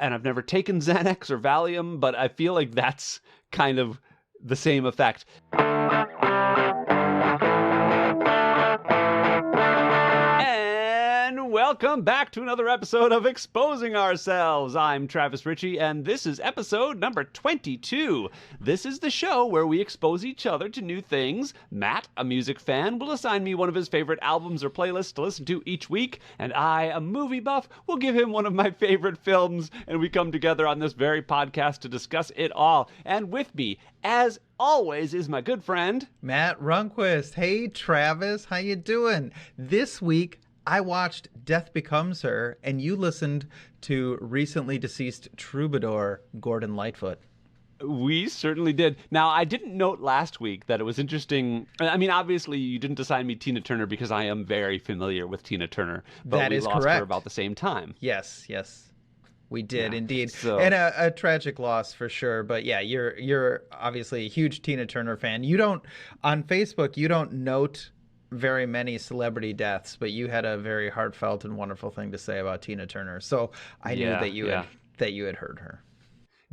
and I've never taken Xanax or Valium, but I feel like that's kind of the same effect. And welcome back to another episode of Exposing Ourselves. I'm Travis Ritchie, and this is episode number 22. This is the show where we expose each other to new things. Matt, a music fan, will assign me one of his favorite albums or playlists to listen to each week, and I, a movie buff, will give him one of my favorite films, and we come together on this very podcast to discuss it all. And with me, as always, is my good friend Matt Runquist. Hey, Travis, how you doing? This week, I watched Death Becomes Her, and you listened to recently deceased troubadour Gordon Lightfoot. We certainly did. Now, I didn't note last week that it was interesting. I mean, obviously, you didn't assign me Tina Turner because I am very familiar with Tina Turner. But That we is lost correct. her about the same time. Yes. We did indeed. So- And a tragic loss for sure. But yeah, you're obviously a huge Tina Turner fan. You don't, on Facebook, you don't note very many celebrity deaths, but you had a very heartfelt and wonderful thing to say about Tina Turner. So I knew that you had heard her.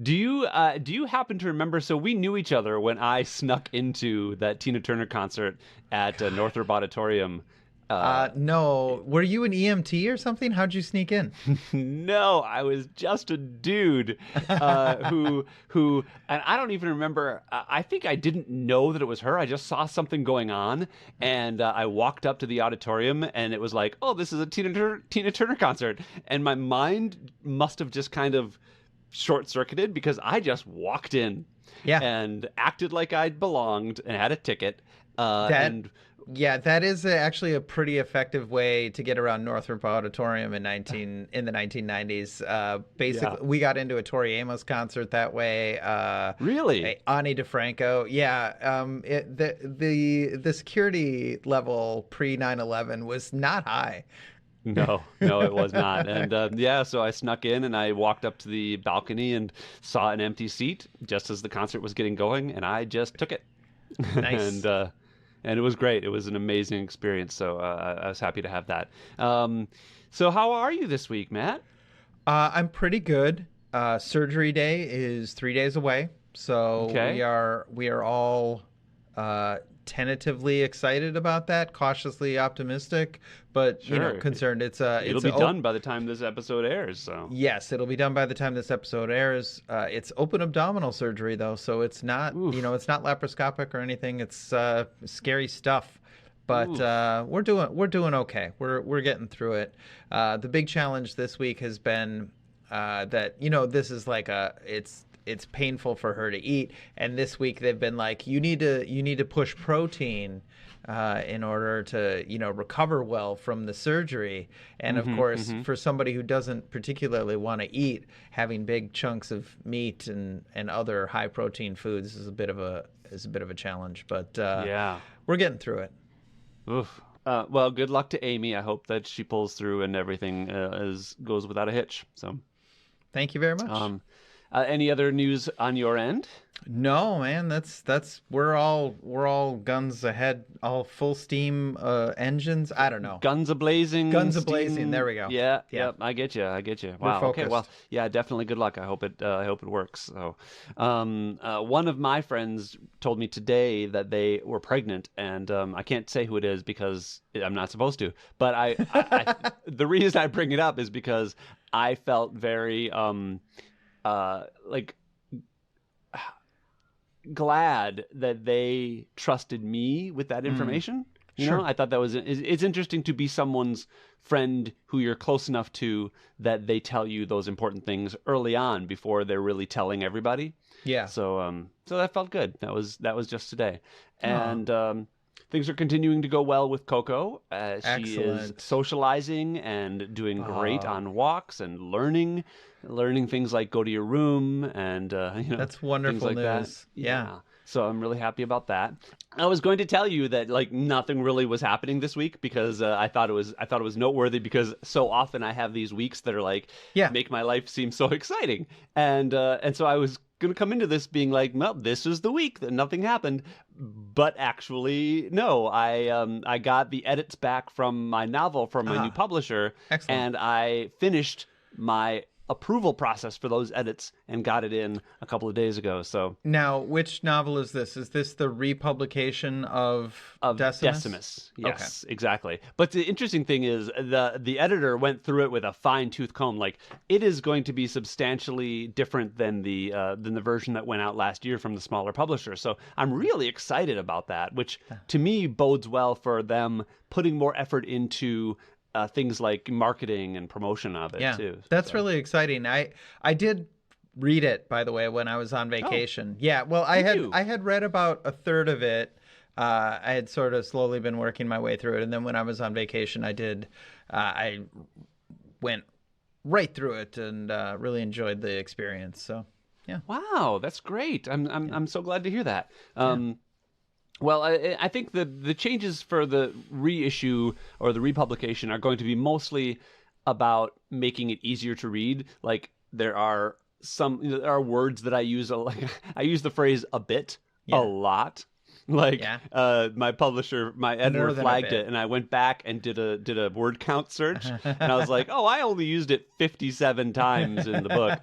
Do you happen to remember? So we knew each other when I snuck into that Tina Turner concert at Northrop Auditorium. No. Were you an EMT or something? How'd you sneak in? No, I was just a dude who, and I don't even remember. I think I didn't know that it was her. I just saw something going on, and I walked up to the auditorium, and it was like, oh, this is a Tina Turner concert, and my mind must have just kind of short-circuited because I just walked in, and acted like I belonged and had a ticket, Yeah, that is actually a pretty effective way to get around Northrop Auditorium in the 1990s. Basically, we got into a Tori Amos concert that way. Really? Ani DeFranco. Yeah. The security level pre 9/11 was not high. No, it was not. And so I snuck in and I walked up to the balcony and saw an empty seat just as the concert was getting going, and I just took it. Nice. And it was great. It was an amazing experience. So I was happy to have that. So how are you this week, Matt? I'm pretty good. Surgery day is 3 days away. So we are all tentatively excited about that, cautiously optimistic, but concerned. It'll be done by the time this episode airs. So yes, it'll be done by the time this episode airs. It's open abdominal surgery though, so it's not it's not laparoscopic or anything. It's scary stuff. But we're doing okay. We're getting through it. The big challenge this week has been that this is like it's painful for her to eat, and this week they've been like, you need to push protein in order to recover well from the surgery. And of course, for somebody who doesn't particularly want to eat, having big chunks of meat and other high protein foods is a bit of a challenge. But we're getting through it. Oof. Well, good luck to Amy. I hope that she pulls through and everything goes without a hitch. So, thank you very much. Any other news on your end? No, man. That's we're all guns ahead, all full steam engines. I don't know. Guns a-blazing. There we go. Yeah. I get you. Wow. Okay. Well, yeah. Definitely. Good luck. I hope it works. So, one of my friends told me today that they were pregnant, and I can't say who it is because I'm not supposed to. But I the reason I bring it up is because I felt very glad that they trusted me with that information. Sure. I thought that was it's interesting to be someone's friend who you're close enough to that they tell you those important things early on before they're really telling everybody. Yeah. So that felt good. That was just today. And things are continuing to go well with Coco. She is socializing and doing great on walks and learning things like go to your room and that's wonderful things like news. that. Yeah. So I'm really happy about that. I was going to tell you that like nothing really was happening this week because I thought it was noteworthy because so often I have these weeks that are like make my life seem so exciting, and so I was going to come into this being like, well, this is the week that nothing happened, but actually no. I got the edits back from my novel from my new publisher, excellent. and I finished my approval process for those edits and got it in a couple of days ago. So now, which novel is this? Is this the republication of Decimus? Yes, okay. Exactly. But the interesting thing is the editor went through it with a fine-tooth comb. Like, it is going to be substantially different than the version that went out last year from the smaller publisher. So I'm really excited about that, which to me bodes well for them putting more effort into things like marketing and promotion of it too. That's really exciting. I did read it, by the way, when I was on vacation. Yeah, well, I had read about a third of it. I had sort of slowly been working my way through it, and then when I was on vacation, I went right through it and really enjoyed the experience. So yeah. Wow, that's great. I'm so glad to hear that. Well, I think the changes for the reissue or the republication are going to be mostly about making it easier to read. Like, there are words that I use. I use the phrase "a bit" a lot. Like, my editor flagged it, and I went back and did a word count search, and I was like, oh, I only used it 57 times in the book,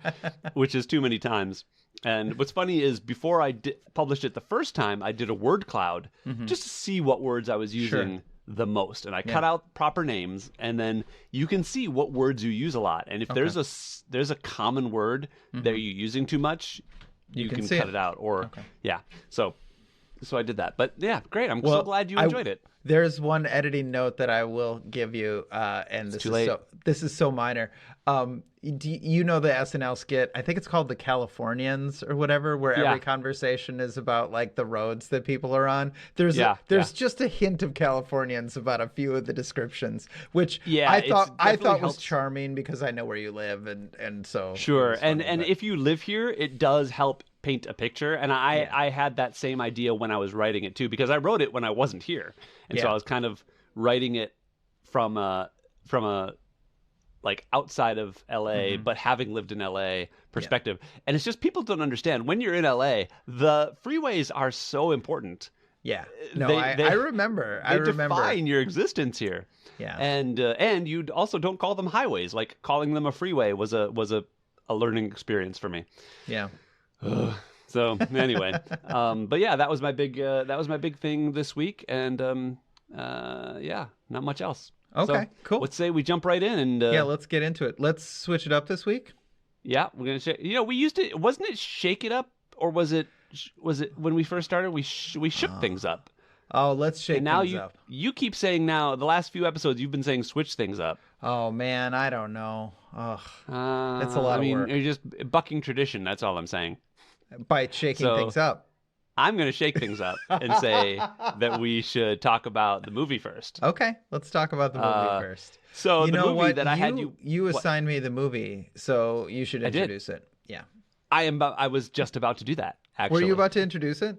which is too many times. And what's funny is, before I published it the first time, I did a word cloud just to see what words I was using the most. And I cut out proper names, and then you can see what words you use a lot. And if there's a common word that you're using too much, you can cut it out. Or so I did that. But yeah, great. I'm so glad you enjoyed it. There's one editing note that I will give you, and this is so minor. You know the SNL skit? I think it's called The Californians or whatever, where every conversation is about like the roads that people are on. There's just a hint of Californians about a few of the descriptions, which I thought was charming because I know where you live, and so sure. And if you live here, it does help paint a picture. And I had that same idea when I was writing it too, because I wrote it when I wasn't here, and so I was kind of writing it from a like outside of LA, but having lived in LA perspective. And it's just, people don't understand, when you're in LA, the freeways are so important. Yeah. No, I remember. They define your existence here. Yeah. And you also don't call them highways. Like, calling them a freeway was a learning experience for me. Yeah. So anyway, but yeah, that was my big thing this week, and not much else. Okay, cool. Let's say we jump right in and let's get into it. Let's switch it up this week. Yeah, we're gonna shake. We used to. Wasn't it Shake It Up, or was it when we first started? We shook things up. Oh, let's shake things up. You keep saying now. The last few episodes, you've been saying switch things up. Oh man, I don't know. Ugh, that's a lot of work. You're just bucking tradition. That's all I'm saying. By shaking things up. I'm going to shake things up and say that we should talk about the movie first. Okay, let's talk about the movie first. So the movie that I had you assigned me the movie, so you should introduce it. Yeah. I was just about to do that, actually. Were you about to introduce it?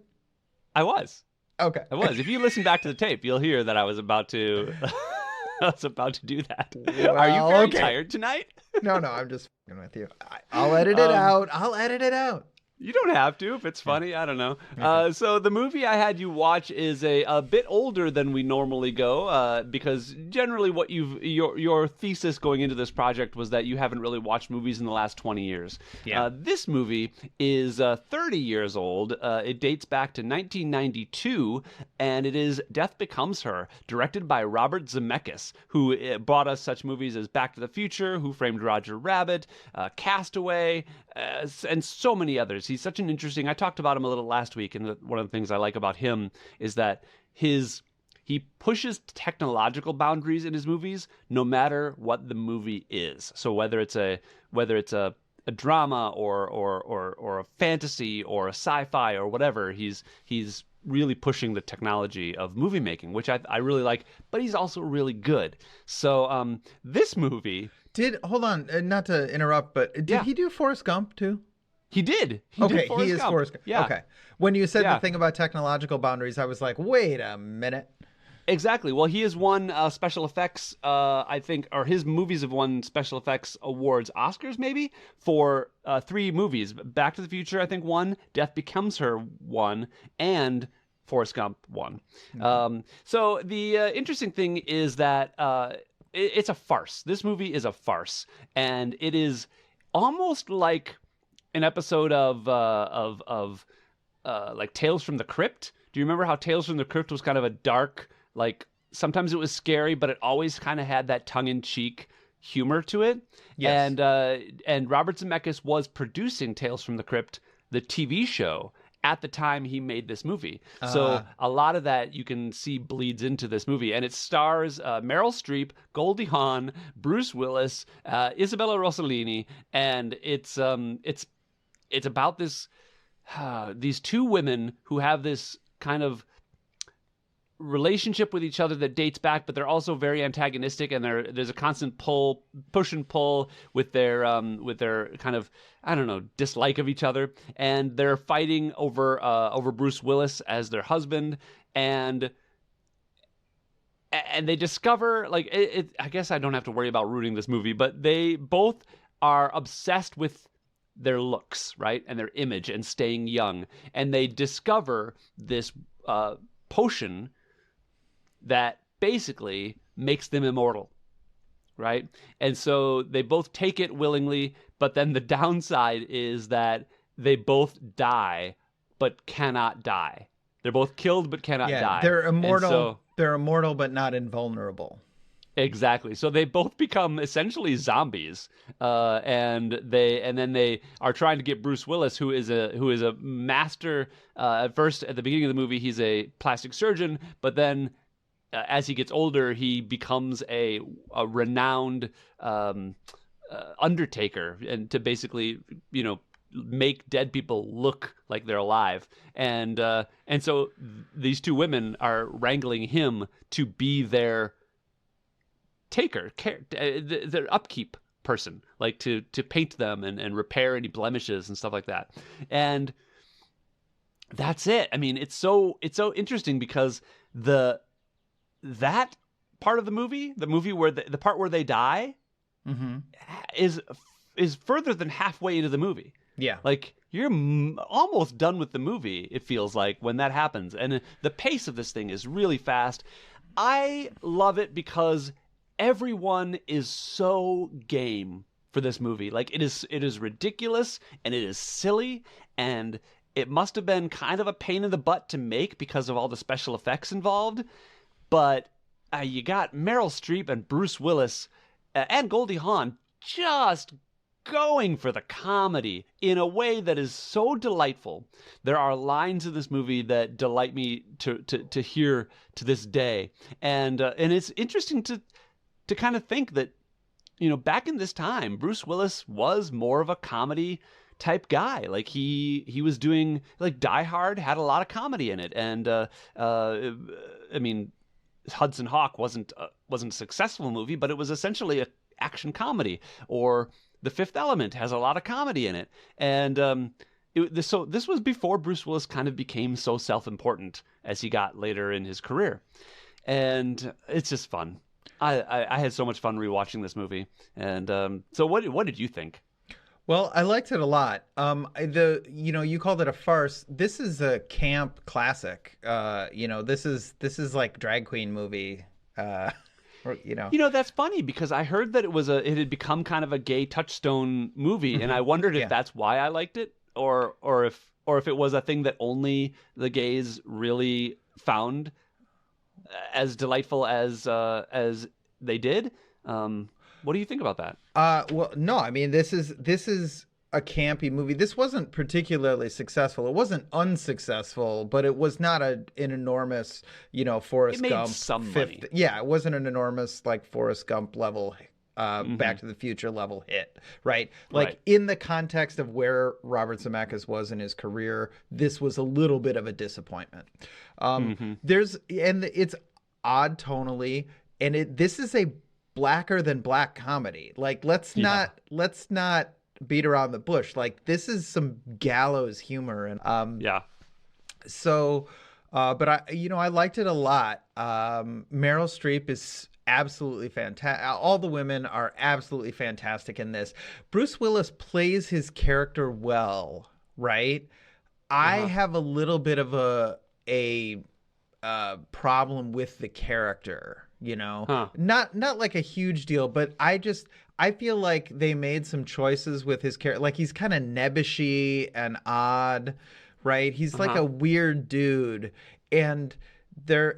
I was. Okay. I was. If you listen back to the tape, you'll hear that I was about to do that. Well, are you very tired tonight? No, I'm just f***ing with you. I'll edit it out. You don't have to if it's funny. I don't know. So the movie I had you watch is a bit older than we normally go, because generally what your thesis going into this project was that you haven't really watched movies in the last 20 years. Yeah. This movie is 30 years old. It dates back to 1992, and it is Death Becomes Her, directed by Robert Zemeckis, who brought us such movies as Back to the Future, Who Framed Roger Rabbit, Castaway, and so many others. He's such an interesting... I talked about him a little last week, and one of the things I like about him is that he pushes technological boundaries in his movies, no matter what the movie is. So whether it's a drama or a fantasy or a sci-fi or whatever, he's really pushing the technology of movie making, which I really like. But he's also really good. So this movie... Hold on, not to interrupt, but did he do Forrest Gump too? He did. He is Forrest Gump. Yeah. Okay. When you said the thing about technological boundaries, I was like, wait a minute. Exactly. Well, he has won special effects, I think, or his movies have won special effects awards, Oscars maybe, for 3 movies. Back to the Future, I think, won. Death Becomes Her, won. And Forrest Gump, won. Mm-hmm. So the interesting thing is that it's a farce. This movie is a farce. And it is almost like an episode of like Tales from the Crypt. Do you remember how Tales from the Crypt was kind of a dark, like sometimes it was scary, but it always kind of had that tongue-in-cheek humor to it. Yes. And Robert Zemeckis was producing Tales from the Crypt, the TV show, at the time he made this movie. So a lot of that you can see bleeds into this movie. And it stars Meryl Streep, Goldie Hawn, Bruce Willis, Isabella Rossellini, and it's about this these two women who have this kind of relationship with each other that dates back, but they're also very antagonistic, and there's a constant push and pull with their kind of, I don't know, dislike of each other, and they're fighting over Bruce Willis as their husband, and they discover, like, I guess I don't have to worry about ruining this movie, but they both are obsessed with their looks, right, and their image and staying young, and they discover this potion that basically makes them immortal, right? And so they both take it willingly, but then the downside is that they both die but cannot die. They're both killed but cannot die. They're immortal. They're immortal but not invulnerable. Exactly. So they both become essentially zombies, and then they are trying to get Bruce Willis, who is a master. At the beginning of the movie, he's a plastic surgeon, but then as he gets older, he becomes a renowned undertaker, and to basically, make dead people look like they're alive. And so these two women are wrangling him to be their their upkeep person, like to paint them and repair any blemishes and stuff like that. And that's it. I mean, it's so interesting because that part of the movie where the part where they die, is further than halfway into the movie. Yeah. Like, you're almost done with the movie, it feels like, when that happens. And the pace of this thing is really fast. I love it because everyone is so game for this movie. Like, it is ridiculous, and it is silly, and it must have been kind of a pain in the butt to make because of all the special effects involved. But you got Meryl Streep and Bruce Willis and Goldie Hawn just going for the comedy in a way that is so delightful. There are lines in this movie that delight me to hear to this day, and it's interesting to kind of think that, back in this time, Bruce Willis was more of a comedy type guy. Like, he was doing, like, Die Hard had a lot of comedy in it, and I mean, Hudson Hawk wasn't a successful movie, but it was essentially an action comedy. Or The Fifth Element has a lot of comedy in it, and so this was before Bruce Willis kind of became so self-important as he got later in his career, and it's just fun. I had so much fun rewatching this movie, and so what did you think? Well, I liked it a lot. You called it a farce. This is a camp classic. This is like drag queen movie. That's funny because I heard that it had become kind of a gay touchstone movie, and I wondered if that's why I liked it, or if it was a thing that only the gays really found as delightful as they did. What do you think about that? Well, no, I mean, this is a campy movie. This wasn't particularly successful. It wasn't unsuccessful, but it was not an enormous, Forrest Gump. It made some money. Yeah, it wasn't an enormous, like, Forrest Gump level, Back to the Future level hit, right? Like, right. In the context of where Robert Zemeckis was in his career, this was a little bit of a disappointment. And it's odd tonally, and this is a blacker than black comedy. Like, let's not beat around the bush. Like, this is some gallows humor, and so but I liked it a lot. Meryl Streep is absolutely fantastic. All the women are absolutely fantastic in this. Bruce Willis plays his character well, right? I have a little bit of a problem with the character, not like a huge deal, but I feel like they made some choices with his character. Like, he's kind of nebbishy and odd, right? He's like a weird dude. And there,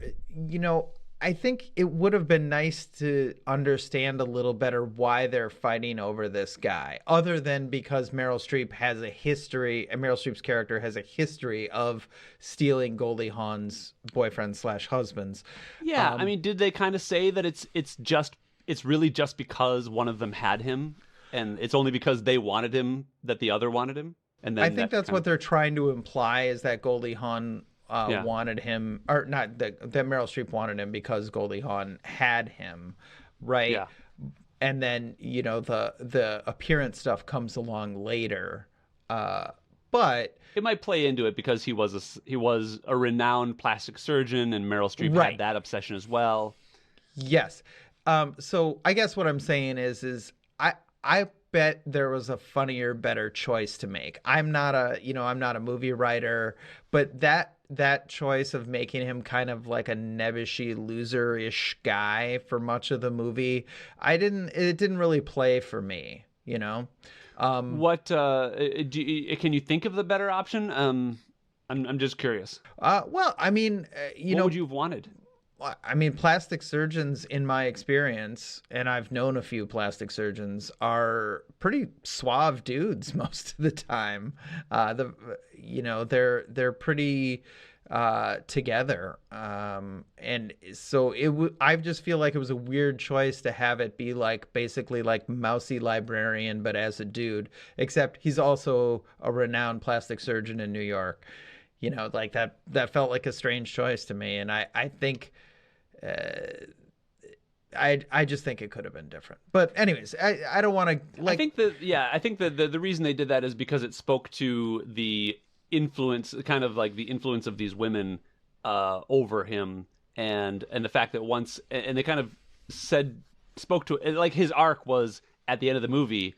I think it would have been nice to understand a little better why they're fighting over this guy, other than because Meryl Streep has a history, and Meryl Streep's character has a history of stealing Goldie Hawn's boyfriend/husbands. Yeah, I mean, did they kind of say that it's really just because one of them had him, and it's only because they wanted him that the other wanted him? And then I think that's what they're trying to imply, is that Goldie Hawn wanted him, or not, that Meryl Streep wanted him because Goldie Hawn had him, right? Yeah. And then, the appearance stuff comes along later. But it might play into it because he was a renowned plastic surgeon, and Meryl Streep had that obsession as well. Yes. So I guess what I'm saying is I bet there was a funnier, better choice to make. I'm not a movie writer, but that choice of making him kind of like a nebbishy, loser-ish guy for much of the movie, it didn't really play for me, What can you think of the better option? I'm just curious. Well, I mean, what would you have wanted? I mean, plastic surgeons, in my experience, and I've known a few plastic surgeons, are pretty suave dudes most of the time. They're pretty together, and so I just feel like it was a weird choice to have it be like basically like Mousy Librarian, but as a dude. Except he's also a renowned plastic surgeon in New York. Like that felt like a strange choice to me, and I think. I just think it could have been different. But anyways, I don't want to like. I think the reason they did that is because it spoke to the influence, kind of like the influence of these women over him, and the fact that once, and they kind of spoke to it, like his arc was at the end of the movie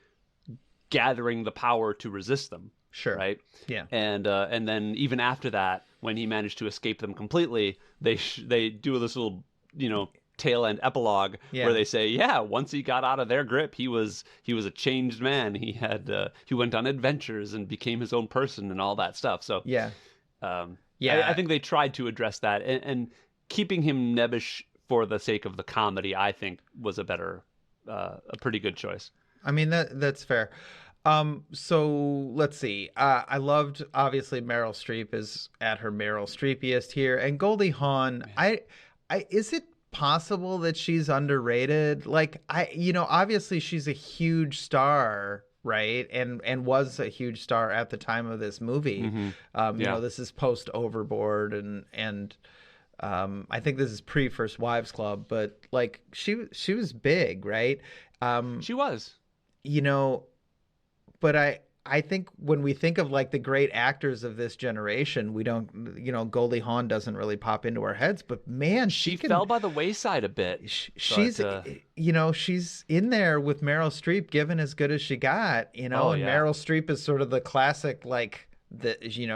gathering the power to resist them. Sure. Right. Yeah. And then even after that, when he managed to escape them completely, they do this little tail end epilogue where they say, once he got out of their grip, he was a changed man. He went on adventures and became his own person and all that stuff. So I think they tried to address that, and keeping him nebbish for the sake of the comedy, I think, was a pretty good choice. I mean, that's fair. So let's see. I loved, obviously, Meryl Streep is at her Meryl Streepiest here, and Goldie Hawn. Is it possible that she's underrated? Like, obviously she's a huge star, right? And was a huge star at the time of this movie. Mm-hmm. This is post Overboard, and I think this is pre First Wives Club, but like she was big, right? She was. But I think when we think of like the great actors of this generation, we don't, Goldie Hawn doesn't really pop into our heads, but man, she fell by the wayside a bit. She's in there with Meryl Streep, given as good as she got, and Meryl Streep is sort of the classic, like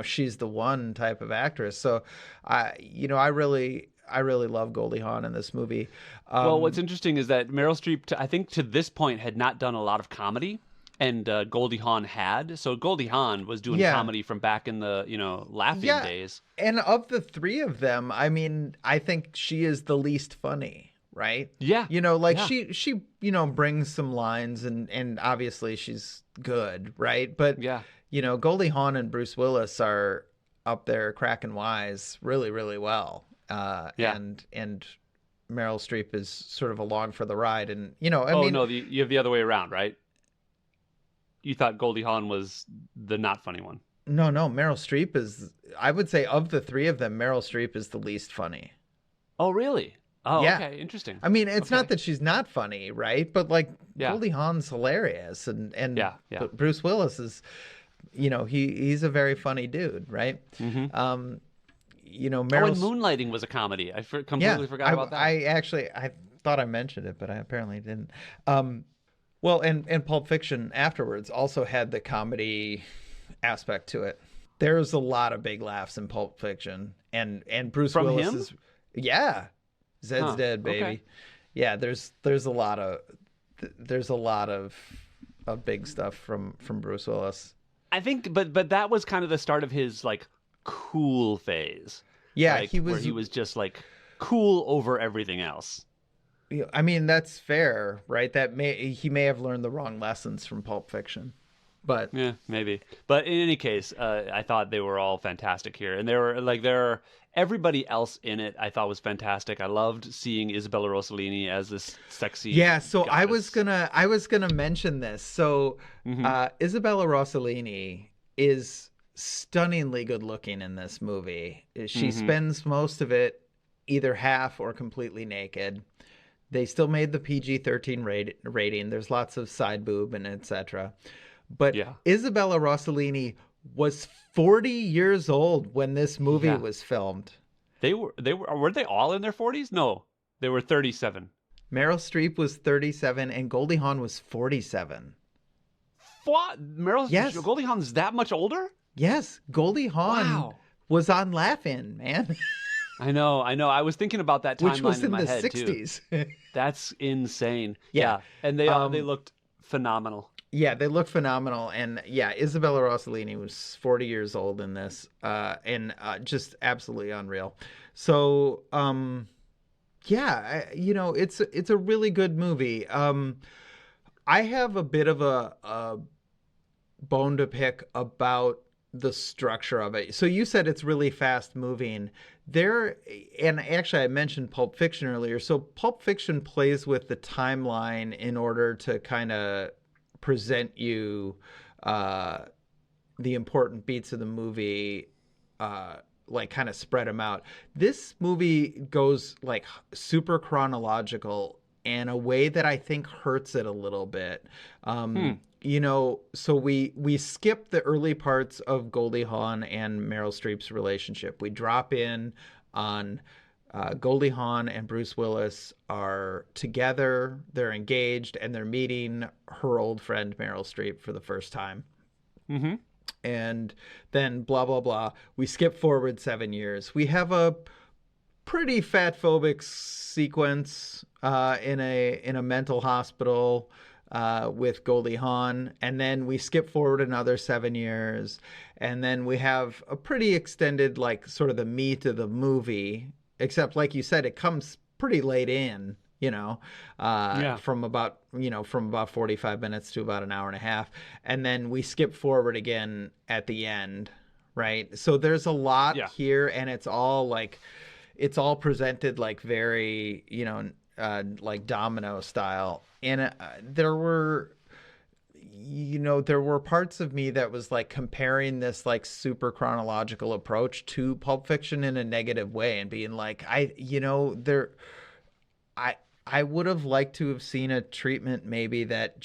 she's the one type of actress. So I really love Goldie Hawn in this movie. Well, what's interesting is that Meryl Streep, I think to this point, had not done a lot of comedy. And Goldie Hawn had. So Goldie Hawn was doing comedy from back in the, laughing days. And of the three of them, I mean, I think she is the least funny, right? Yeah. She brings some lines, and obviously she's good, right? But, Goldie Hawn and Bruce Willis are up there cracking wise really, really well. And Meryl Streep is sort of along for the ride. And, you have the other way around, right? You thought Goldie Hawn was the not funny one. No, Meryl Streep is, I would say, of the three of them, Meryl Streep is the least funny. Oh, really? Oh, yeah. Okay, interesting. I mean, it's not that she's not funny, right? But like Goldie Hawn's hilarious, and but Bruce Willis is, he's a very funny dude, right? Mm-hmm. Meryl. And Moonlighting was a comedy. I completely forgot about that. I thought I mentioned it, but I apparently didn't. Well, and Pulp Fiction afterwards also had the comedy aspect to it. There's a lot of big laughs in Pulp Fiction, and Bruce Willis is Zed's dead, baby. Okay. Yeah, there's a lot of there's a lot of big stuff from Bruce Willis. I think, but that was kind of the start of his like cool phase. Yeah, like, where he was just like cool over everything else. I mean, that's fair, right? He may have learned the wrong lessons from Pulp Fiction. But yeah, maybe. But in any case, I thought they were all fantastic here, and everybody else in it I thought was fantastic. I loved seeing Isabella Rossellini as this sexy. Yeah, so goddess. I was gonna mention this. So Isabella Rossellini is stunningly good looking in this movie. She spends most of it either half or completely naked. They still made the PG-13 rating. There's lots of side boob and etc. But Isabella Rossellini was 40 years old when this movie was filmed. Were they all in their 40s? No, they were 37. Meryl Streep was 37 and Goldie Hawn was 47. What? Goldie Hawn's that much older? Yes, Goldie Hawn was on Laugh-In, man. I know. I was thinking about that timeline which was in my the head 60s. Too. That's insane. Yeah. And they looked phenomenal. Yeah, they look phenomenal. And yeah, Isabella Rossellini was 40 years old in this, and just absolutely unreal. So, it's a really good movie. I have a bit of a bone to pick about the structure of it. So you said it's really fast moving. And actually I mentioned Pulp Fiction earlier. So Pulp Fiction plays with the timeline in order to kind of present you the important beats of the movie, like kind of spread them out. This movie goes like super chronological in a way that I think hurts it a little bit. So we skip the early parts of Goldie Hawn and Meryl Streep's relationship. We drop in on Goldie Hawn and Bruce Willis are together, they're engaged, and they're meeting her old friend Meryl Streep for the first time. Mm-hmm. And then blah, blah, blah. We skip forward 7 years. We have a pretty fat-phobic sequence in a mental hospital with Goldie Hawn. And then we skip forward another 7 years. And then we have a pretty extended, like, sort of the meat of the movie. Except, like you said, it comes pretty late in, from about 45 minutes to about an hour and a half. And then we skip forward again at the end, right? So there's a lot here, and it's all presented like very, like domino style. And there were parts of me that was like comparing this like super chronological approach to Pulp Fiction in a negative way and being like, I would have liked to have seen a treatment maybe that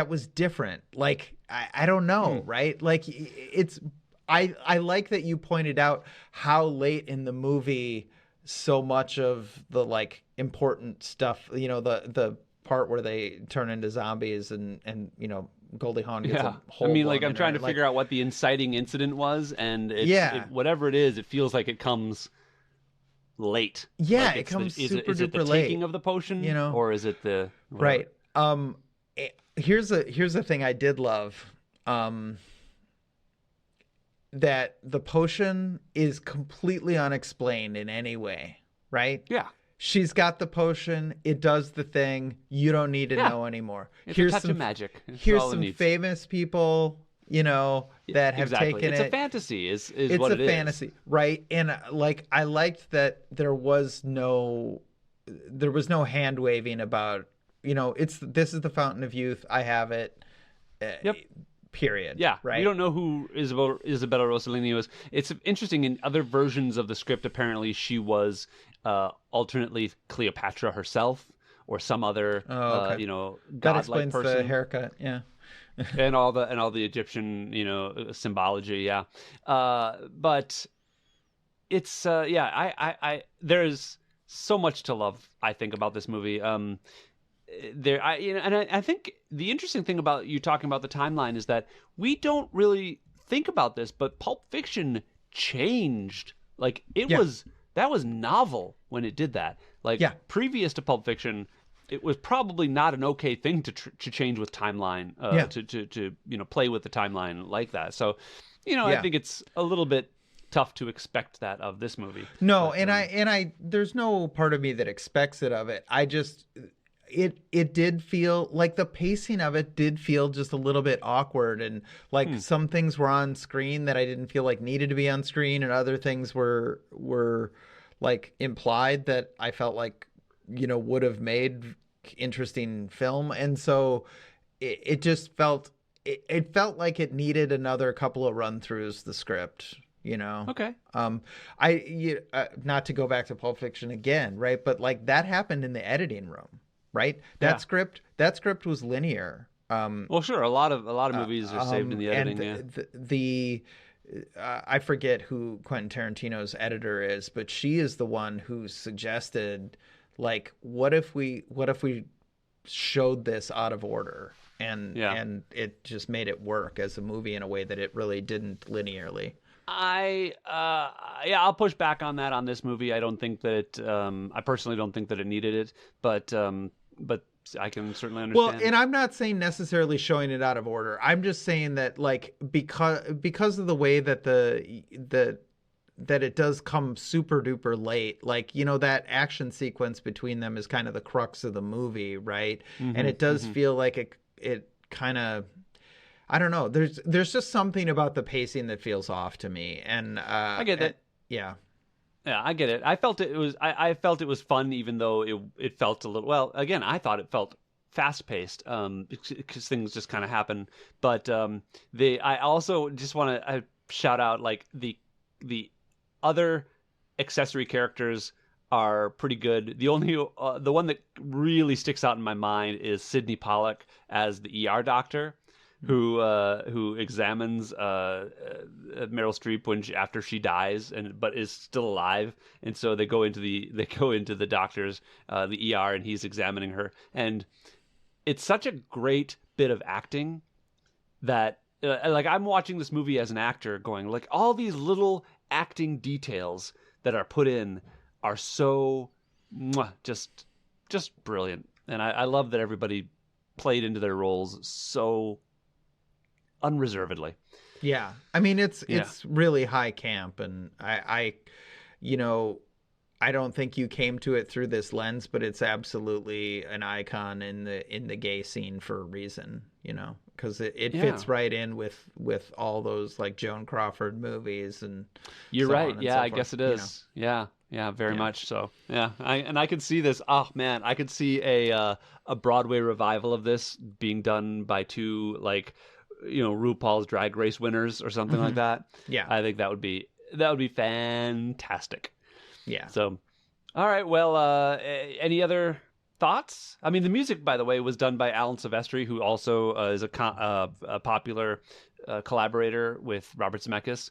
was different. Like, I don't know, right? Like I like that you pointed out how late in the movie so much of the like important stuff, the part where they turn into zombies and Goldie Hawn gets a hole. I mean, like, I'm trying to figure out what the inciting incident was, and whatever it is, it feels like it comes late. Yeah, like it comes is super it the duper late. Taking of the potion, or is it the right? Here's a thing I did love. That the potion is completely unexplained in any way, right? Yeah. She's got the potion. It does the thing. You don't need to know anymore. Here's a touch of magic. Here's some famous people, that have taken it. It's a fantasy, is what it is. It's a fantasy, right? And like, I liked that there was no hand waving about, this is the fountain of youth. I have it. Yep. Period. Yeah, right. We don't know who Isabella Rossellini was. It's interesting. In other versions of the script, apparently she was alternately Cleopatra herself or some other, that godlike explains person. The haircut. Yeah, and all the Egyptian, symbology. Yeah, but it's I there's so much to love, I think, about this movie. I think the interesting thing about you talking about the timeline is that we don't really think about this, but Pulp Fiction changed. Like, that was novel when it did that. Like, previous to Pulp Fiction, it was probably not an okay thing to change with timeline, to play with the timeline like that. So, I think it's a little bit tough to expect that of this movie. No, but, I there's no part of me that expects it of it. I just it did feel like the pacing of it did feel just a little bit awkward, and like some things were on screen that I didn't feel like needed to be on screen, and other things were like implied that I felt like would have made interesting film. And so it just felt it felt like it needed another couple of run throughs, the script. Okay. Not to go back to Pulp Fiction again, right? But like that happened in the editing room, right? That script was linear. Well, sure. A lot of movies are saved in the editing. And I forget who Quentin Tarantino's editor is, but she is the one who suggested, like, what if we showed this out of order, and it just made it work as a movie in a way that it really didn't linearly. I'll push back on that on this movie. I don't think that I personally don't think that it needed it, but I can certainly understand. Well, and I'm not saying necessarily showing it out of order. I'm just saying that, like, because of the way that that it does come super duper late, like, that action sequence between them is kind of the crux of the movie, right? Mm-hmm, and it does feel like it kind of, I don't know. There's just something about the pacing that feels off to me, and I get that. Yeah, I get it. I felt it was. I felt it was fun, even though it felt a little. Well, again, I thought it felt fast paced, because things just kind of happen. But I also just want to shout out, like, the other accessory characters are pretty good. The one that really sticks out in my mind is Sidney Pollack as the ER doctor, who examines Meryl Streep after she dies, but is still alive, and so they go into the doctor's the ER, and he's examining her, and it's such a great bit of acting that like, I'm watching this movie as an actor, going, like, all these little acting details that are put in are so just brilliant, and I love that everybody played into their roles so unreservedly. Yeah, I mean, it's really high camp, and I don't think you came to it through this lens, but it's absolutely an icon in the gay scene for a reason, because it fits right in with all those, like, Joan Crawford movies, and you're so right. on Yeah, so I forth, guess it is. Yeah, very much so. Yeah, I could see this. Oh man, I could see a Broadway revival of this being done by two, like, RuPaul's Drag Race winners or something like that. Yeah, I think that would be fantastic. Yeah. So, all right. Well, any other thoughts? I mean, the music, by the way, was done by Alan Silvestri, who also is a popular collaborator with Robert Zemeckis.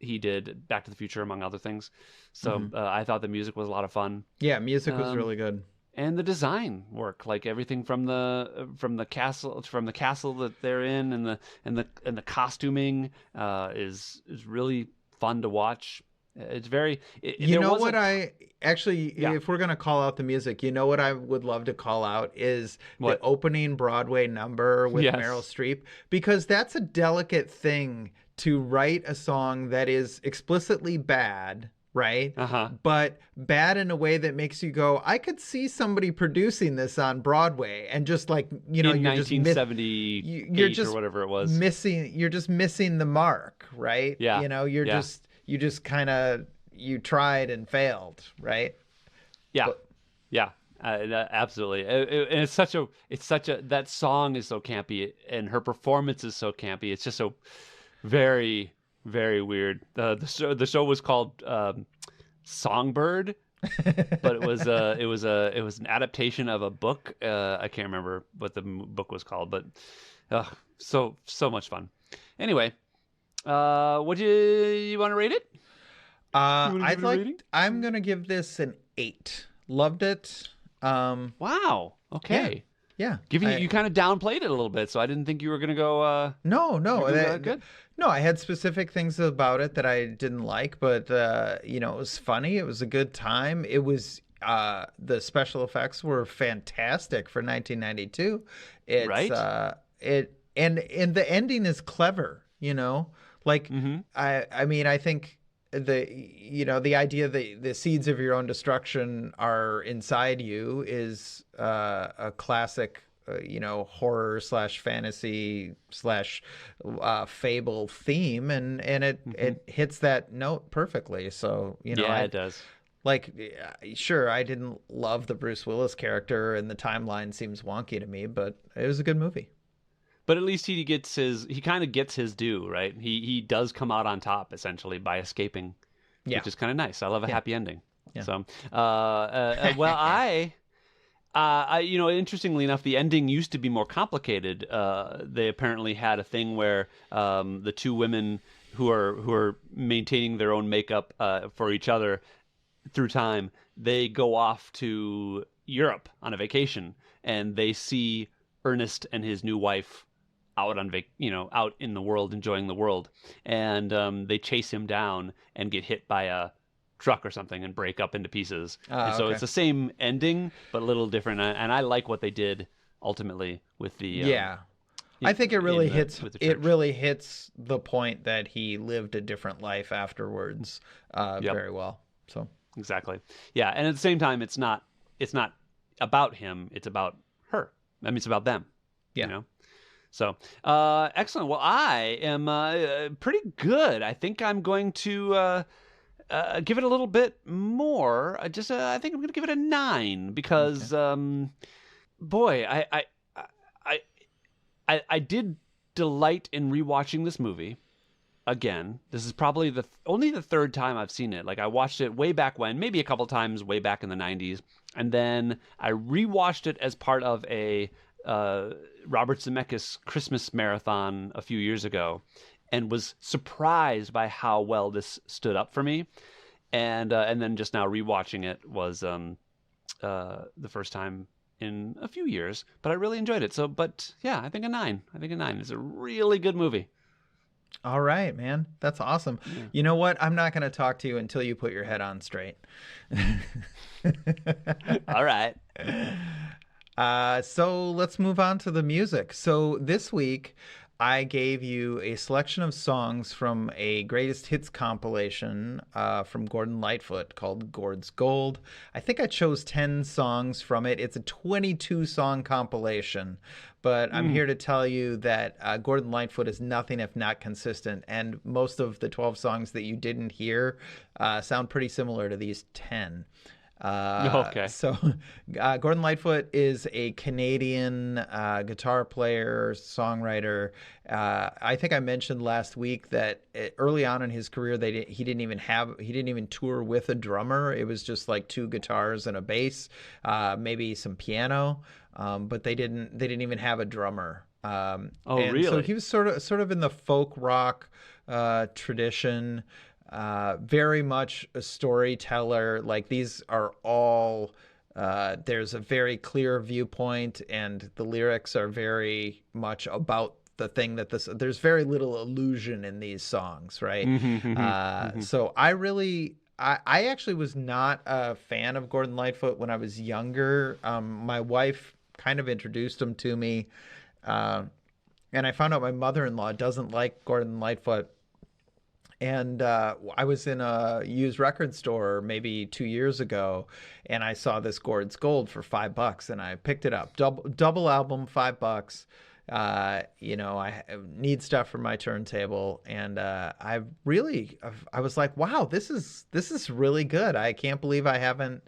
He did Back to the Future, among other things. So I thought the music was a lot of fun. Yeah, music was really good. And the design work, like everything from the castle that they're in, and the costuming is really fun to watch. It's very. If we're gonna call out the music, what I would love to call out is the opening Broadway number with Meryl Streep, because that's a delicate thing to write a song that is explicitly bad, right? But bad in a way that makes you go, I could see somebody producing this on Broadway, and just, like, in 1978 or whatever it was, you're just missing the mark, right? Yeah. You just kind of, you tried and failed, right? Yeah. Yeah. Absolutely. And it's such a that song is so campy, and her performance is so campy. It's just so very, very weird. The show was called Songbird, but it was an adaptation of a book. I can't remember what the book was called, but so much fun. Anyway, what do you want to rate it? I'm gonna give this an 8. Loved it. Wow. Okay. Yeah. You kind of downplayed it a little bit, so I didn't think you were gonna go. No. Good. No, I had specific things about it that I didn't like, but it was funny. It was a good time. It was the special effects were fantastic for 1992. It's Right? and the ending is clever, like Mm-hmm. I mean, I think the idea that the seeds of your own destruction are inside you is a classic horror slash fantasy slash fable theme, and Mm-hmm. it hits that note perfectly. So Yeah, it does. like, sure, I didn't love the Bruce Willis character, and the timeline seems wonky to me, but it was a good movie. But at least he kind of gets his due, right? He does come out on top essentially by escaping, Yeah, which is kind of nice. I love a yeah, happy ending. yeah. So, well, interestingly enough, the ending used to be more complicated. They apparently had a thing where the two women who are maintaining their own makeup for each other through time, they go off to Europe on a vacation, and they see Ernest and his new wife out in the world enjoying the world, and they chase him down and get hit by a truck or something and break up into pieces. And so it's Okay. the same ending but a little different, and I like what they did ultimately with the Yeah. I think it really hits with the it church. really hits the point that he lived a different life afterwards Yep, very well. So, exactly. Yeah, and at the same time, it's not about him. It's about her. I mean, it's about them. You yeah. know. So, excellent. Well, I am pretty good. I think I'm going to give it a little bit more. I think I'm going to give it a 9 Okay. because, boy, I, I did delight in rewatching this movie again. This is probably only the third time I've seen it. Like I watched it way back when, maybe a couple times way back in the 90s, and then I rewatched it as part of a uh, Robert Zemeckis Christmas marathon a few years ago, and was surprised by how well this stood up for me. And then just now rewatching it was the first time in a few years, but I really enjoyed it. So, but yeah, I think a 9. I think a 9 is a really good movie. All right, man. That's awesome. Yeah. You know what? I'm not going to talk to you until you put your head on straight. All right. So let's move on to the music. So this week, I gave you a selection of songs from a greatest hits compilation from Gordon Lightfoot called Gord's Gold. I think I chose 10 songs from it. It's a 22 song compilation, but I'm Mm. here to tell you that Gordon Lightfoot is nothing if not consistent, and most of the 12 songs that you didn't hear sound pretty similar to these 10. Okay. So Gordon Lightfoot is a Canadian guitar player, songwriter. I think I mentioned last week that early on in his career, he didn't even tour with a drummer. It was just like two guitars and a bass, maybe some piano, but they didn't even have a drummer. Oh, And so really? he was sort of in the folk rock tradition, very much a storyteller. Like these are all, there's a very clear viewpoint, and the lyrics are very much about the thing there's very little illusion in these songs, right? Mm-hmm, hmm. So I actually was not a fan of Gordon Lightfoot when I was younger. My wife kind of introduced him to me. And I found out my mother-in-law doesn't like Gordon Lightfoot. And I was in a used record store maybe 2 years ago, and I saw this Gord's Gold for $5, and I picked it up. Double album, $5. I need stuff for my turntable, and I was like, wow, this is really good. I can't believe I haven't,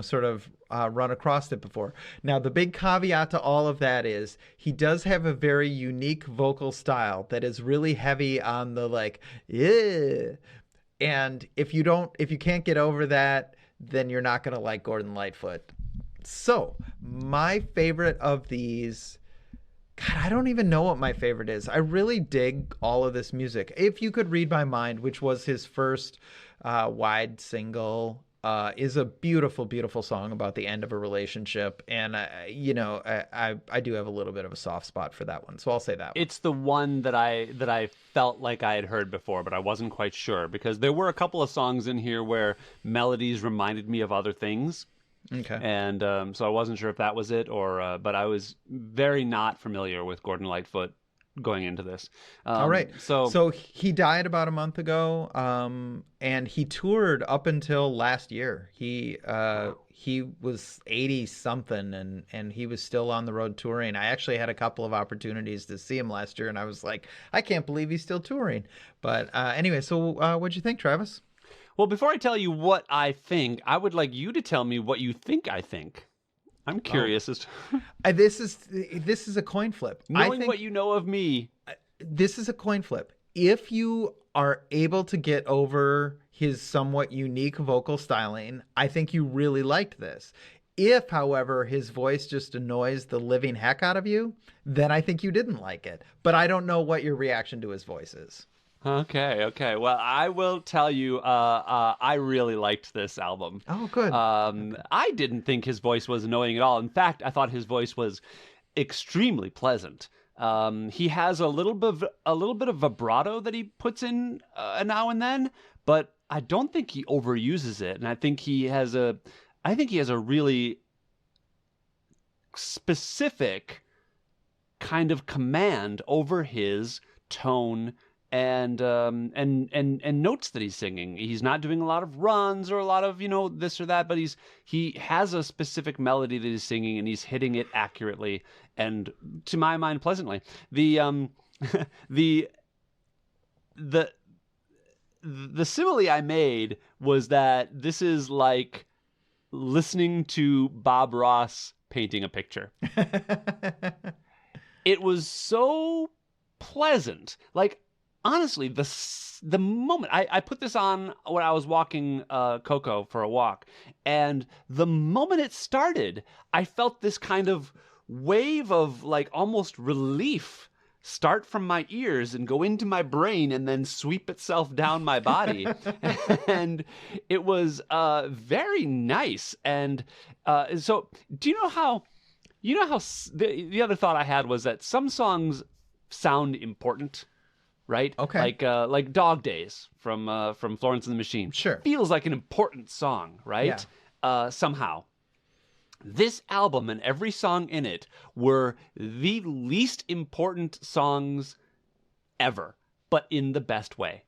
sort of run across it before. Now, the big caveat to all of that is he does have a very unique vocal style that is really heavy on the like, yeah. And if you can't get over that, then you're not going to like Gordon Lightfoot. So, my favorite of these, God, I don't even know what my favorite is. I really dig all of this music. If You Could Read My Mind, which was his first wide single, is a beautiful, beautiful song about the end of a relationship. And, I do have a little bit of a soft spot for that one. So I'll say that one. It's the one that I felt like I had heard before, but I wasn't quite sure because there were a couple of songs in here where melodies reminded me of other things. Okay. And so I wasn't sure if that was it but I was very not familiar with Gordon Lightfoot going into this. All right. So he died about a month ago, and he toured up until last year. He was 80 something, and he was still on the road touring. I actually had a couple of opportunities to see him last year, and I was like, I can't believe he's still touring. But anyway, so what'd you think, Travis? Well, before I tell you what I think, I would like you to tell me what you think I think. I'm curious as to... This is a coin flip. Knowing what you know of me. This is a coin flip. If you are able to get over his somewhat unique vocal styling, I think you really liked this. If, however, his voice just annoys the living heck out of you, then I think you didn't like it. But I don't know what your reaction to his voice is. Okay. Well, I will tell you, I really liked this album. Oh, good. I didn't think his voice was annoying at all. In fact, I thought his voice was extremely pleasant. He has a little bit of vibrato that he puts in now and then, but I don't think he overuses it. And I think he has a really specific kind of command over his tone and notes that he's singing. He's not doing a lot of runs or a lot of, this or that, but he has a specific melody that he's singing and he's hitting it accurately and, to my mind, pleasantly. The simile I made was that this is like listening to Bob Ross painting a picture. It was so pleasant. Like, honestly, the moment I put this on when I was walking Coco for a walk, and the moment it started, I felt this kind of wave of like almost relief start from my ears and go into my brain and then sweep itself down my body. And it was very nice. And so do you know how the other thought I had was that some songs sound important, right? Okay. Like Dog Days from Florence and the Machine. Sure. Feels like an important song, right? Yeah. Somehow. This album and every song in it were the least important songs ever, but in the best way.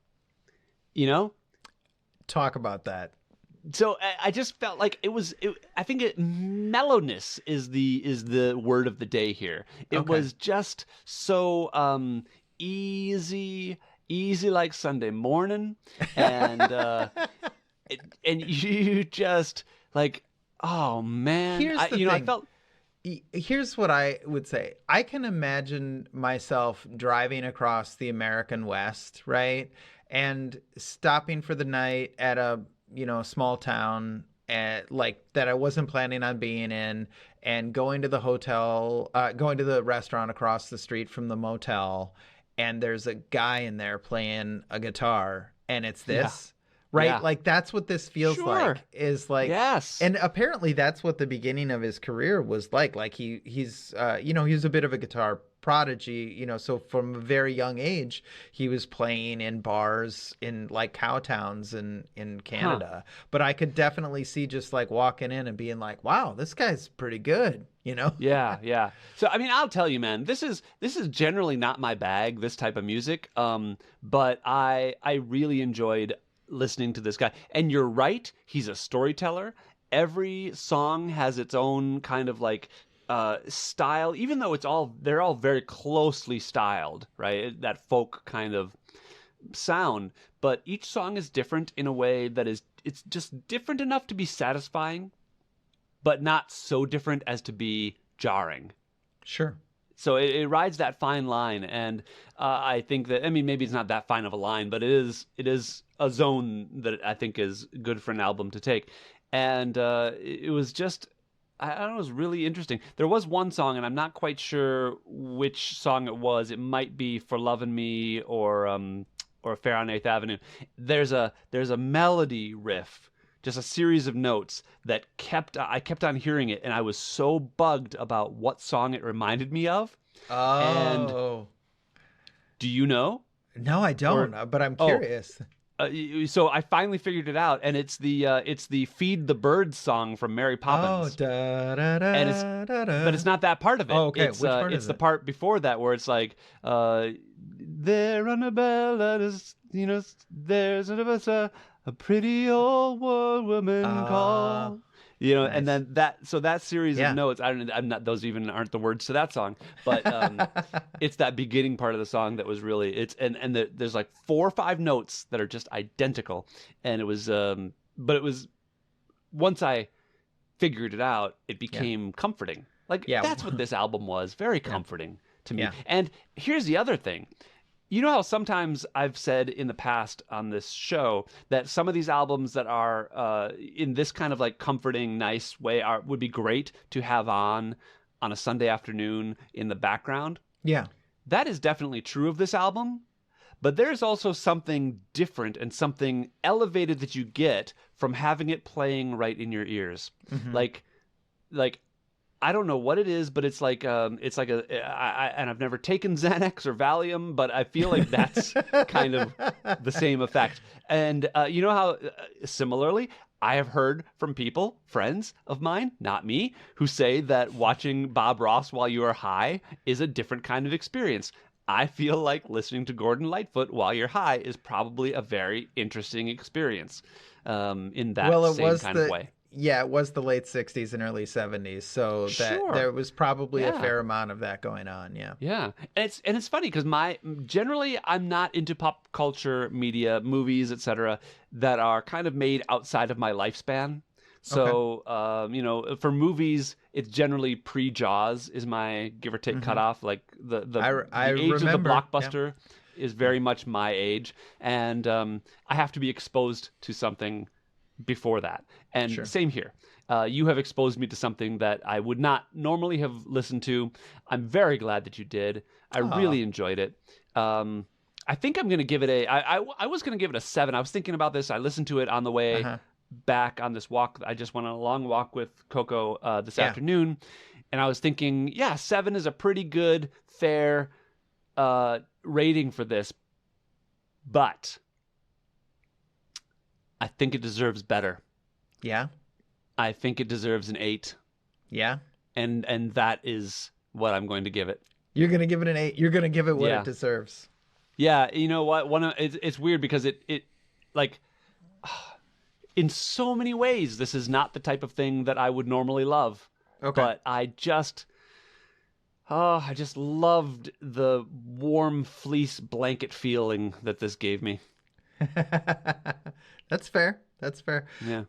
Talk about that. So I just felt like I think mellowness is the word of the day here. It was just so easy like Sunday morning, and and you just like, oh man, Here's the thing. I felt. Here's what I would say. I can imagine myself driving across the American West, right, and stopping for the night at a small town like that I wasn't planning on being in, and going to the hotel, going to the restaurant across the street from the motel, and there's a guy in there playing a guitar, and it's this. Yeah. Right? Yeah. Like, that's what this feels like, is like, yes. And apparently that's what the beginning of his career was like. Like he's he's a bit of a guitar prodigy, so from a very young age, he was playing in bars in like cow towns in Canada. But I could definitely see just like walking in and being like, wow, this guy's pretty good, Yeah. So, I mean, I'll tell you, man, this is generally not my bag, this type of music. But I really enjoyed listening to this guy. And you're right, he's a storyteller. Every song has its own kind of like style, even though they're all very closely styled, right? That folk kind of sound, but each song is different in a way that it's just different enough to be satisfying, but not so different as to be jarring. Sure. So it rides that fine line, and I think that, maybe it's not that fine of a line, but it is a zone that I think is good for an album to take. And it was just, I don't know, it was really interesting. There was one song, and I'm not quite sure which song it was. It might be For Lovin' Me or Fair on 8th Avenue. There's a melody riff just a series of notes that I kept on hearing it, and I was so bugged about what song it reminded me of. And Oh. do you know? No, I don't, but I'm Oh, curious. So I finally figured it out, and it's the "Feed the Birds" song from Mary Oh, Poppins, da da and da da but da. it's not that part of it. Oh, okay. It's Which part it's is the it? part before that where it's like, there on a bell, there's a pretty old woman called. And Nice. then that series of Yeah. notes. I'm not. Those even aren't the words to that song, but it's that beginning part of the song that was really there's like 4 or 5 notes that are just identical, and it was but it was once I figured it out, it became comforting. Like Yeah. that's what this album was, very comforting to me. Yeah. And here's the other thing. You know how sometimes I've said in the past on this show that some of these albums that are in this kind of like comforting, nice way would be great to have on a Sunday afternoon in the background. Yeah. That is definitely true of this album, but there's also something different and something elevated that you get from having it playing right in your ears. Mm-hmm. Like I don't know what it is, but it's like and I've never taken Xanax or Valium, but I feel like that's kind of the same effect. And you know how similarly, I have heard from people, friends of mine, not me, who say that watching Bob Ross while you are high is a different kind of experience. I feel like listening to Gordon Lightfoot while you're high is probably a very interesting experience in that same kind of way. Yeah, it was the late 60s and early 70s, so that there was probably a fair amount of that going on, yeah. Yeah. And it's funny because generally I'm not into pop culture media, movies, etc., that are kind of made outside of my lifespan. So, for movies, it's generally pre-Jaws is my give or take cutoff. Like the age of the blockbuster is very much my age, and I have to be exposed to something before that. And same here. You have exposed me to something that I would not normally have listened to. I'm very glad that you did. I really enjoyed it. I think I'm going to give it I was going to give it a 7. I was thinking about this. I listened to it on the way back on this walk. I just went on a long walk with Coco this afternoon. And I was thinking, 7 is a pretty good, fair rating for this. But I think it deserves better. Yeah? I think it deserves an 8. Yeah? And that is what I'm going to give it. You're going to give it an 8. You're going to give it what it deserves. Yeah, you know what? It's weird because it like in so many ways this is not the type of thing that I would normally love. Okay. But I just loved the warm fleece blanket feeling that this gave me. That's fair. That's fair. Yeah.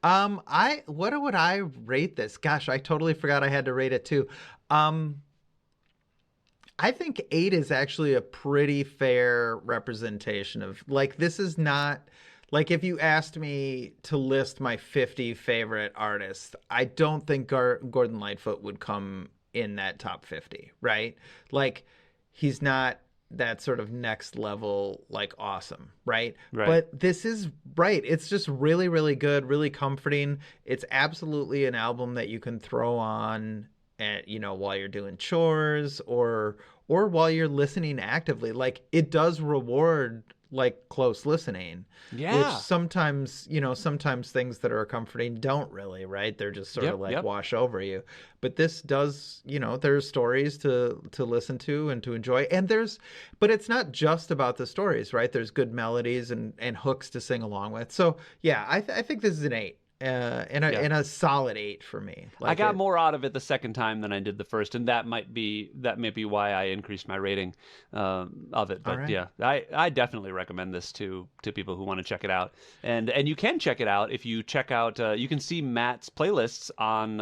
What would I rate this? Gosh, I totally forgot I had to rate it too. I think 8 is actually a pretty fair representation of, like, this is not, like, if you asked me to list my 50 favorite artists, I don't think Gordon Lightfoot would come in that top 50, right? Like, he's not that sort of next level, like, awesome, right? But this is it's just really, really good, really comforting. It's absolutely an album that you can throw on while you're doing chores or while you're listening actively. Like, it does reward like close listening, which sometimes things that are comforting don't really, right? They're just sort of like wash over you. But this does, there's stories to listen to and to enjoy, but it's not just about the stories, right? There's good melodies and hooks to sing along with. So I think this is an 8. And a solid 8 for me. I got more out of it the second time than I did the first, and that might be why I increased my rating of it. But I definitely recommend this to people who want to check it out, and you can check it out if you check out. You can see Matt's playlists on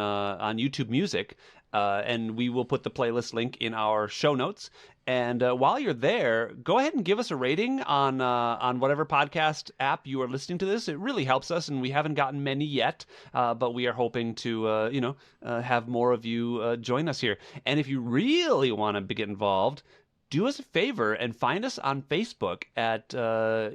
YouTube Music. And we will put the playlist link in our show notes. And while you're there, go ahead and give us a rating on whatever podcast app you are listening to this. It really helps us, and we haven't gotten many yet, but we are hoping to have more of you join us here. And if you really want to get involved, do us a favor and find us on Facebook at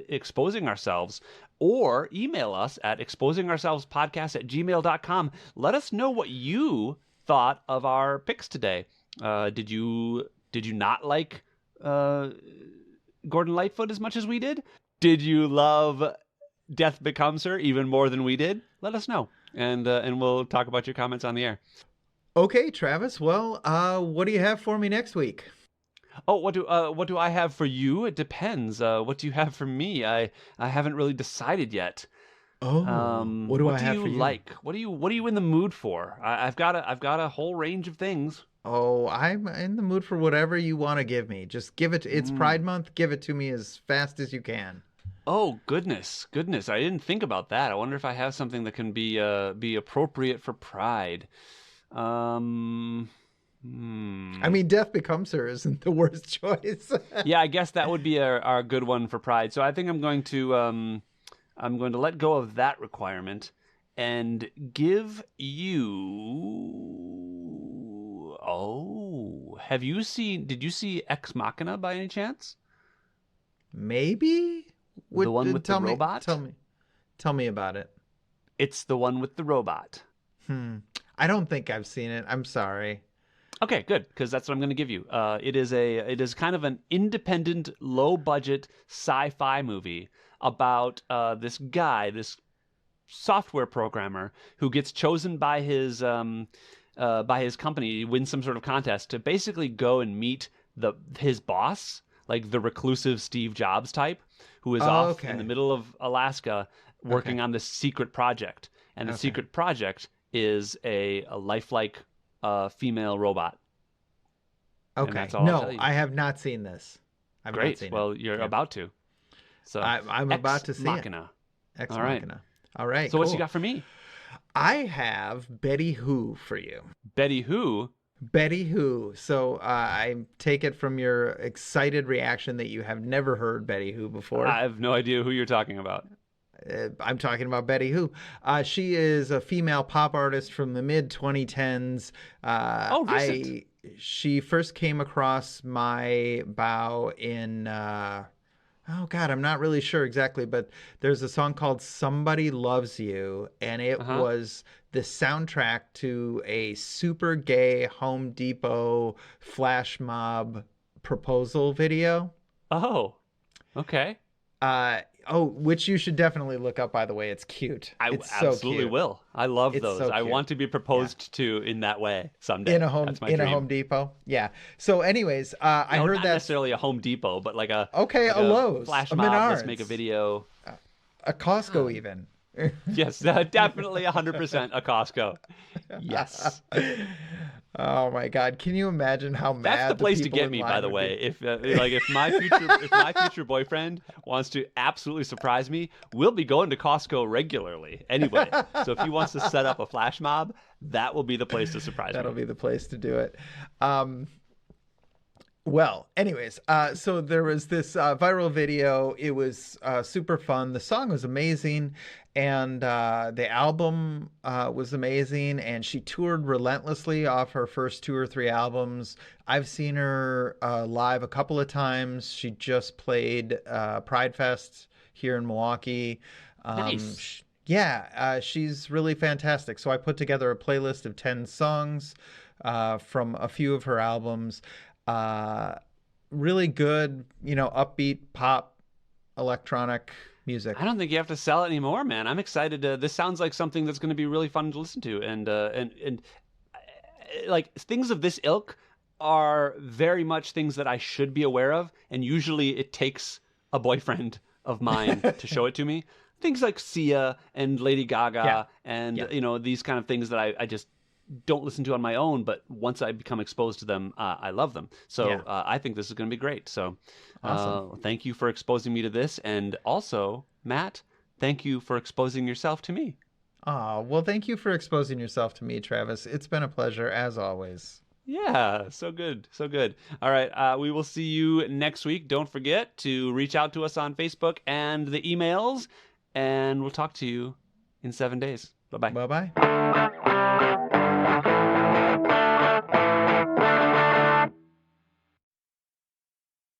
Exposing Ourselves, or email us at exposingourselvespodcast@gmail.com. Let us know what you thought of our picks today. Did you not like Gordon Lightfoot as much as we did? Did you love Death Becomes Her even more than we did? Let us know, and we'll talk about your comments on the air. Okay, Travis. Well, what do you have for me next week? Oh, what do I have for you? It depends. What do you have for me? I haven't really decided yet. Oh, what do I have for you? Like? What are you in the mood for? I've got a whole range of things. Oh, I'm in the mood for whatever you want to give me. Just give it. It's Pride Month. Give it to me as fast as you can. Oh, goodness. I didn't think about that. I wonder if I have something that can be appropriate for Pride. I mean, Death Becomes Her isn't the worst choice. Yeah, I guess that would be our good one for Pride. So I think I'm going to let go of that requirement and give you. Oh, did you see Ex Machina by any chance? Maybe. The one with the robot? Tell me about it. It's the one with the robot. I don't think I've seen it. I'm sorry. Okay, good, because that's what I'm going to give you. It is kind of an independent, low-budget sci-fi movie about this guy, this software programmer who gets chosen by his company. He wins some sort of contest to basically go and meet his boss, like the reclusive Steve Jobs type, who is off in the middle of Alaska working on this secret project. And the secret project is a lifelike female robot. Okay. No, I have not seen this. Great. Well, you're about to. So I'm about to see Machina. Ex All right. Machina. All right. So what you got for me? I have Betty Who for you. Betty Who? Betty Who. So I take it from your excited reaction that you have never heard Betty Who before. I have no idea who you're talking about. I'm talking about Betty Who. She is a female pop artist from the mid-2010s. Recent. She first came across my bow in... oh, God, I'm not really sure exactly, but there's a song called Somebody Loves You, and it was the soundtrack to a super gay Home Depot flash mob proposal video. Oh, okay. Which you should definitely look up, by the way. It's cute. It's absolutely will. I love those. So I want to be proposed to in that way someday. In a Home Depot. Yeah. So anyways, I heard not that necessarily a Home Depot, but like a Lowe's, flash a mob. Menards. Let's make a video. A Costco even. Yes, definitely 100% a Costco. Yes. Oh my God! Can you imagine how mad? That's the place to get me, by the way. If my future boyfriend wants to absolutely surprise me, we'll be going to Costco regularly anyway. So if he wants to set up a flash mob, that will be the place to surprise me. That'll be the place to do it. Well, anyways, so there was this viral video. It was super fun. The song was amazing, and the album was amazing, and she toured relentlessly off her first 2 or 3 albums. I've seen her live a couple of times. She just played Pride Fest here in Milwaukee. Nice. She's really fantastic. So I put together a playlist of 10 songs from a few of her albums. Really good, upbeat pop electronic music. I don't think you have to sell it anymore, man. I'm excited. This sounds like something that's going to be really fun to listen to, and like things of this ilk are very much things that I should be aware of, and usually it takes a boyfriend of mine to show it to me. Things like Sia and Lady Gaga and these kind of things that I just don't listen to on my own, but once I become exposed to them, I love them. So I think this is going to be great. So awesome. Thank you for exposing me to this. And also, Matt, thank you for exposing yourself to me. Oh, well, thank you for exposing yourself to me, Travis. It's been a pleasure, as always. Yeah, so good. So good. All right. We will see you next week. Don't forget to reach out to us on Facebook and the emails, and we'll talk to you in 7 days. Bye-bye. Bye-bye.